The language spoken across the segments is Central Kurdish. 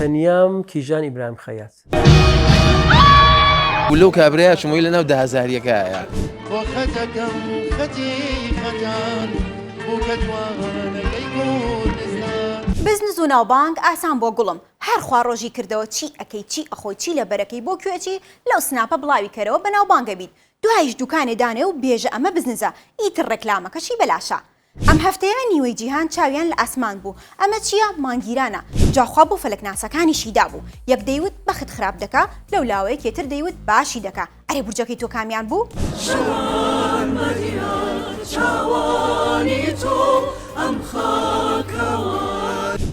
تەنیام کیژان ئیبراهیم خەیات ولو کابرا شمووی لە ناو 10,000 بزنس و ناوبانگ ئاسان بۆ گوڵم هەر خوا ڕۆژی کردەوە چی ئەەکەی چی ئەخۆی چی لە بەرەکەی بۆ کوێچی لەو سناپە بڵاوی کەرەوە بە ناوبانگە بیت دوایش دوکانێ دانێ و بێژە ئەمە بزنسە ئیتر ڕێکلامەکەشی بەلاشە ئەم هەفتەیە نیوەی جیهان چاویان لە ئاسمان بوو ئەمە چییە مانگیرانە جاخوا بۆ فەلەکناسەکانیشیدا بوو یەک دەیوت بەخت خراپ دەکا لەو لاوەیە کێتر دەیوت باشی دەکا ئەرێ بورجەکەی تۆ کامیان بوو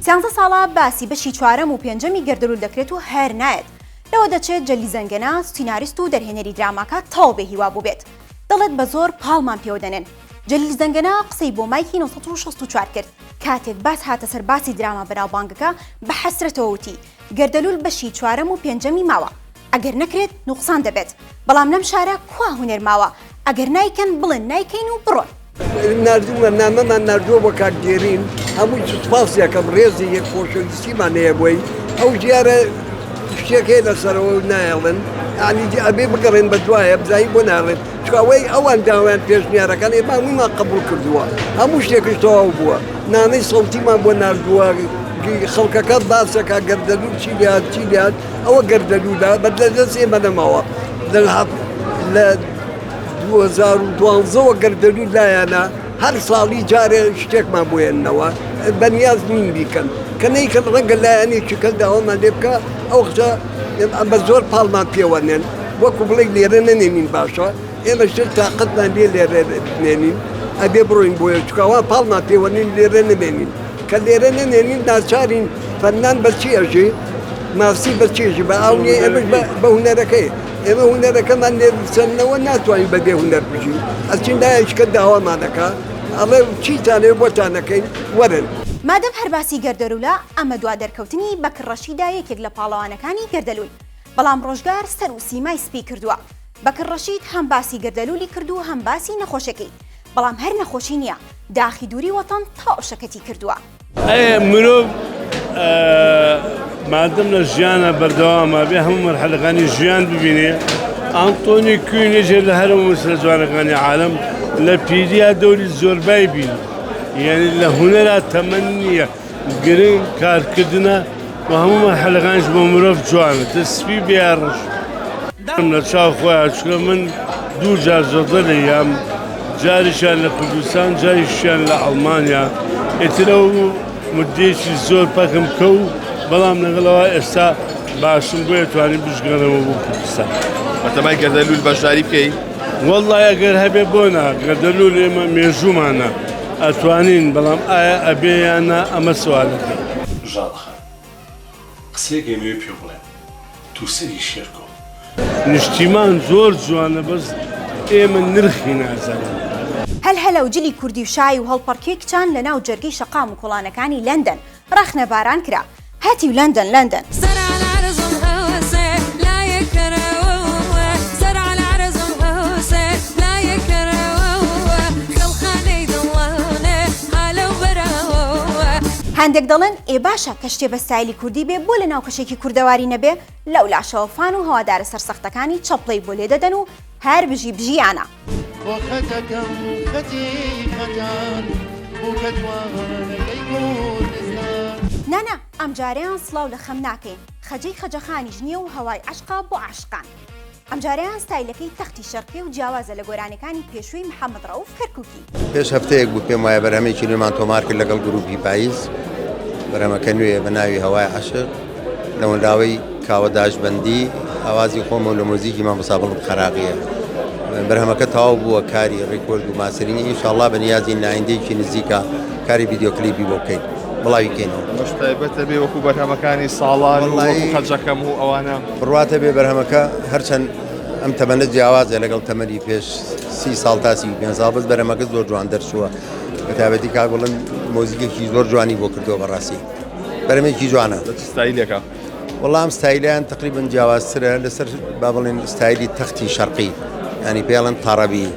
سیانزە ساڵە باسی بەشی چوارەم و پێنجەمی گەردەلوول دەکرێت و هەر نایەت لەوە دەچێت جەلی زەنگەنە سیناریست و دەرهێنەری دراماکە تاو بێ هیوا بوو بێت دەڵێت بە زۆر پاڵمان پێوە دەنێن جەلیل زەنگەنە قسەی بۆ مایکی 1964 کرد کاتێک باس هاتە سەر باسی دراما بەناوبانگەکە بە حەسرەتەوە وتی گەردەلوول بەشی چوارەم و پێنجەمی ماوە ئەگەر نەکرێت نوقسان دەبێت بەڵام لەم شارە کوا هونەر ماوە ئەگەر نایکەن بڵێن نایکەین و بڕۆن نردوومە نامەمان نردووە بە کاکگێرین هەمووی سوپاسیەکەم ڕێزی یەک خۆشەویستیمان هەیە بۆی ئەو دیارە شتێک هەیە لەسەرەوە نایڵن ینی ئەبێ بگەڕێن بە دوایە بزایی بۆ ناڵێن چکەوەی ئەوان داوایان پێشنیارەکان ئێمە هەموویمان قبول کردووە هەموو شتێکش تەواو بووە نانەی سەوتیمان بۆ نردووە خەڵکەکە باسەکە گەردەلوول چی لات چی لات ئەوە گەردەلوولە بەدەست ئێمە نەماوە لە 2012ەوە گەردەلوول لایەنە هەر ساڵی جارێ شتێکمان بۆێننەوە بەنیاز نین بیکەن کە نەیکەن ڕەنگە لایەنێکی کەل داوامان لێ بکە ئەو قسە بە زۆر پاڵمان پێوەنێن وەکو بڵێ لێرە نەنێنین باشە ئێمە شت تاقەتمان لێ لێرە نێنین ئەبێ بڕۆین بۆیە چکاوە پاڵمان پێوەنین لێرە نەمێنین کە لێرە نەنێنین ناچارین فەنان بەچی ئەژێ ماسی بەچێژی بە ئاونێ ئەمەش بە هونەرەکەی ئێمە هونەرەکەمان لێسەرنەوە ناتوانین بەبێ هونەر بژین ئەچین دایشکە داوامانەکە ئەڵێ چیتانێ بۆتانەکەین وەرن مادەم هەر باسی گەردەلوولە ئەمە دوا دەرکەوتنی بەکڕەشیدا یەکێک لە پاڵەوانەکانی گەردەلوول بەڵام ڕۆژگار سەر و سیمای سپی کردووە بەکڕەشید هەم باسی گەردەلوولی کردو هەم باسی نەخۆشەکەی بەڵام هەر نەخۆشی نییە داخی دووری وەتەن تا ئۆشەکەتی کردووە مرۆڤ مادەم لە ژیانە بەردەوامە بێ هەموو مەرحەلەکانی ژیان ببینێ ئانتۆنی کوێنێژێ لە هەرموو مەسلە جوانەکانی عالم لە پیریا دەوری زۆربای بین یعنی لە هونەرا تەمەن نییە گرنگ کارکردنە و هەموو مەرحەلەکانیش بۆ مرۆڤ جوانە دەسپی بێڕش لە چاو خۆیان چکە من دوو جار زۆدە لەیام جاریشیان لە کوردستان جاریشیان لە ئەڵمانیا ئێترە و مدێکی زۆر پەکم کە و بەڵام لەگەڵەوە ئێستا باشم بۆ توانین بژگەنەوە بۆ کوردستان بەتەمای گەردەلوول بەشداری بکەی وەڵڵای ئەگەر هەبێ بۆنا گەردەلوول ئێمە مێژوومانە ئەتوانین بەڵام ئایا ئەبێ یانە ئەمە سوالەکە ژاڵخە قسێک ئێمەوێ پێ بڵێن تووسری شێرکۆ نیشتیمان زۆر جوانە بەس ئێمە نرخی نازانین هەلهەلە و جلی کوردی و شای و هەڵپەڕکێ کچان لە ناو جەرگەی شەقام و کۆڵانەکانی لەندەن ڕەخنە باران کرا هاتی و لەندەن هەندێک دەڵێن ئێ باشە کە شتێ بە ستایلی کوردی بێ بۆ لە ناو کەشێکی کوردەواری نەبێ لەو لاشەوەفان و هەوادارە سەرسەختەکانی چەپڵەی بۆ لێ دەدەن و هەر بژی بژیانە نانا ئەم جارەیان سڵاو لە خەم ناکەین خەجەی خەجەخانیش نییە و هەوای عەشقا بۆ عاشقان ئەم جارەیان ستایلەکەی تەختی شەرقی و جیاوازە لە گۆرانەکانی پێشووی محەممەد ڕەوف کەرکووکی پێش هەفتەیەک بوو پێم وایە بەرهەمێکی نوێمان تۆمار کرد لەگەڵ گروپی پاییز بەرهەمەکە نوێ بە ناوی هەوای عەشق لەوەنداوەی کاوە داشبەندی ئاوازی خۆمە لە مۆزیکی مام مۆسا خەراقیە بەرهەمەکە تەواو بووە کاری ڕێکۆرد و ماسرینی ئینشاءڵڵا بە نیازی نایندەیەکی نزیکە کاری ڤیدیۆکلیپی بۆ بکەین بڵاوی کەینەوە تایبەتە بێ وەکو بەرهەمەکانی ساڵان وەکو خەجەکەم و ئەوانە بڕواتە بێ بەرهەمەکە هەرچەند ئەم تەمەنە جیاوازە لەگەڵ تەمەنی پێش 30 ساڵ تا 35 ساڵ بەس بەرهەمەکە زۆر جوان دەرچووە بە تایبەتی کاگوڵن مۆزیکێکی زۆر جوانی بۆ کردەوە بەڕاستی بەرهەمێکی جوانە ستایلێکە وەڵام ستایلیان تقریبا جیاوازترە لەسەر با بڵێن ستایلی تەختی شەرقی ینی پێڵەن تەڕەبی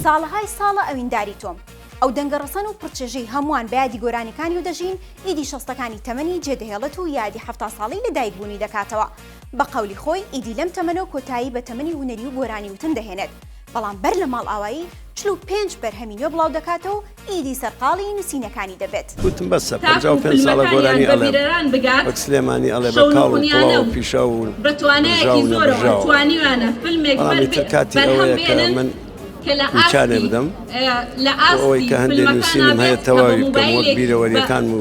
ساڵهای ساڵ ساڵە ئەوینداری تۆم ئەو دەنگەڕەسەن و پرچێژەی هەمووان بە یادی گۆرانیەکانی و دەژین ئیدی شەستەکانی تەمەنی جێدەهێڵێت و یادی 7 ساڵی لەدایکبوونی دەکاتەوە بە قەولی خۆی ئیدی لەم تەمەنەوە کۆتایی بە تەمەنی هونەری و گۆرانی وتن دەهێنێت بەڵام بەر لە ماڵ ئاوایی 45 بەرهەمینۆ بڵاو دەکاتەوە و ئیدی سەرقاڵی نووسینەکانی دەبێت وتم بەسە 55 ساڵە گۆرانی ئەڵێ وەک سلێمانی ئەڵێ بە کاڵ و پڵاو و پیشە و بەتوانەیەکی زۆرەوە توانیوانە فیلمێک کاتی ئەوەیە کە من ویچانێ بدەم ئەوەی کە هەندێک نووسینم هەیە تەواوی بکەم وەک بیرەوەریەکان و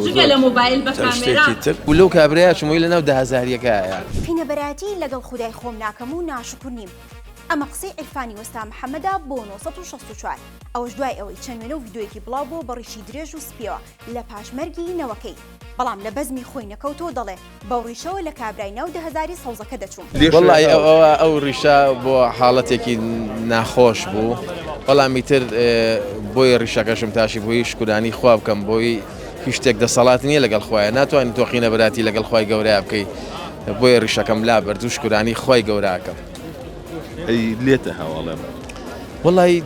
شتێکی تر و لەو کابرایە شمۆی لە ناو دەهەزاریەکەیە قینەبەراتی لەگەڵ خودای خۆم ناکەم و ناشکر نیم ئەمە قسەی عیرفانی وەستا محەممەدا بۆ 1964 ئەوەش دوای ئەوەی چەند وێنە و ڤیدۆیەکی بڵاو بۆ بەڕیشی درێژ و سپیەوە لە پاشمەرگی نەوەکەی بەڵام لە بەزمی خۆی نەکەوتەوە دەڵێ بەڕیشەوە لە کابرای ناو دەهەزاری سەوزەکە دەچوم وەڵی ئەو ڕیشە بۆ حاڵەتێکی ناخۆش بوو بەڵامی تر بۆی ڕیشەکەشم تاشی بۆی شکرانی خوا بکەم بۆی هیچ شتێک دەسەڵات نییە لەگەڵ خۆیان ناتوانین تۆ قینەبەراتی لەگەڵ خۆی گەورەیە بکەی بۆی ڕیشەکەم لا بەرد و شکرانی خۆی گەوراکەم ئەی لێتە هەواڵێم وەڵی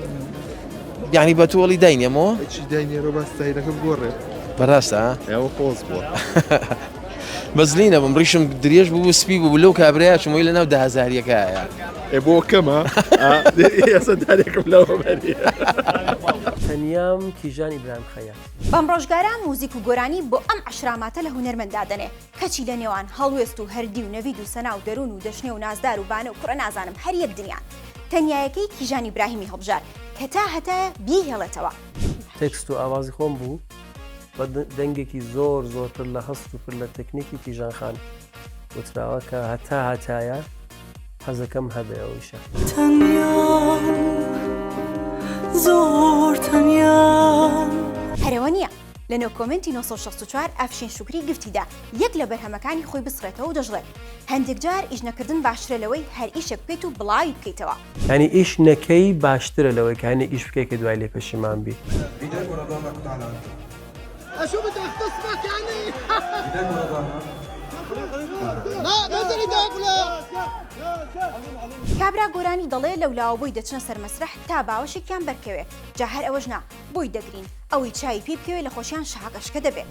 یعنی بە تۆڵی داینێمەوە چی داینێرە باستایرەکەم گۆڕێ بەڕاستە ئێوە خۆز بووە بەزلینە بم ڕیشم درێژ بوو سپی بوو لەو کابرایە شمۆی لە ناو دەهەزاریەکەیە بۆ کەمە ئێستا دارێکم لەوە بەری تەنیام کیژان ئیبراهیم خەیات. بەم ڕۆژگارە موزیک و گۆرانی بۆ ئەم عشراماتە لە هونەرمەندادنێ کەچی لە نێوان هەڵوێست و هەردی و نەوید و سەنا و دەروون و دەشنێ و نازدار و بانە و کوڕە نازانم هەر یەک دنیان تەنیایەکەی کیژان ئیبراهیمی هەڵبژار کە تا هەتایە بیهێڵێتەوە تێکست و ئاوازی خۆم بوو بە دەنگێکی زۆرتر لە هەست و پر لە تەکنیکی کیژان خان وتراوە کە هەتایە حەزەکەم هەبێەوەیشە زۆر تەنیا هەرەوە نییە لەنێو کۆمنتی 1964 ئەفشین شوکری گفتیدا یەک لە بەرهەمەکانی خۆی بسڕێتەوە و دەژڵێت هەندێک جار ئیش نەکردن باشترە لەوەی هەر ئیشێک بکەیت و بڵاوی بکەیتەوە ینی ئیش نەکەی باشترە لەوەی کە هەنێ ئیش بکەی کە دوای لێ پەشیمان بی کابرا گۆرانی دەڵێ لەولاوە بۆی دەچنە سەرمەسرح تا باوەشێکیان بەرکەوێ جا هەر ئەوەش نا بۆی دەگرین ئەوەی چای پێ بکەوێ لە خۆشیان شاقەشکە دەبێت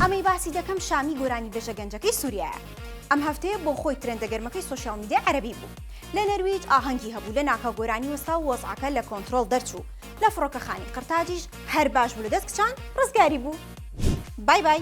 ئەمەی باسی دەکەم شامی گۆرانی بێژە گەنجەکەی سووریایە ئەم هەفتەیە بۆ خۆی ترندەگەرمەکەی سۆشیال میدیا عەرەبی بوو لە نەرویج ئاهەنگی هەبوو لە ناکە گۆرانی وەستا و وەزعەکە لە کۆنتڕۆڵ دەرچوو لە فڕۆکەخانی قرتاجیش هەر باش بوو لە دەست کچان ڕزگاری بوو بای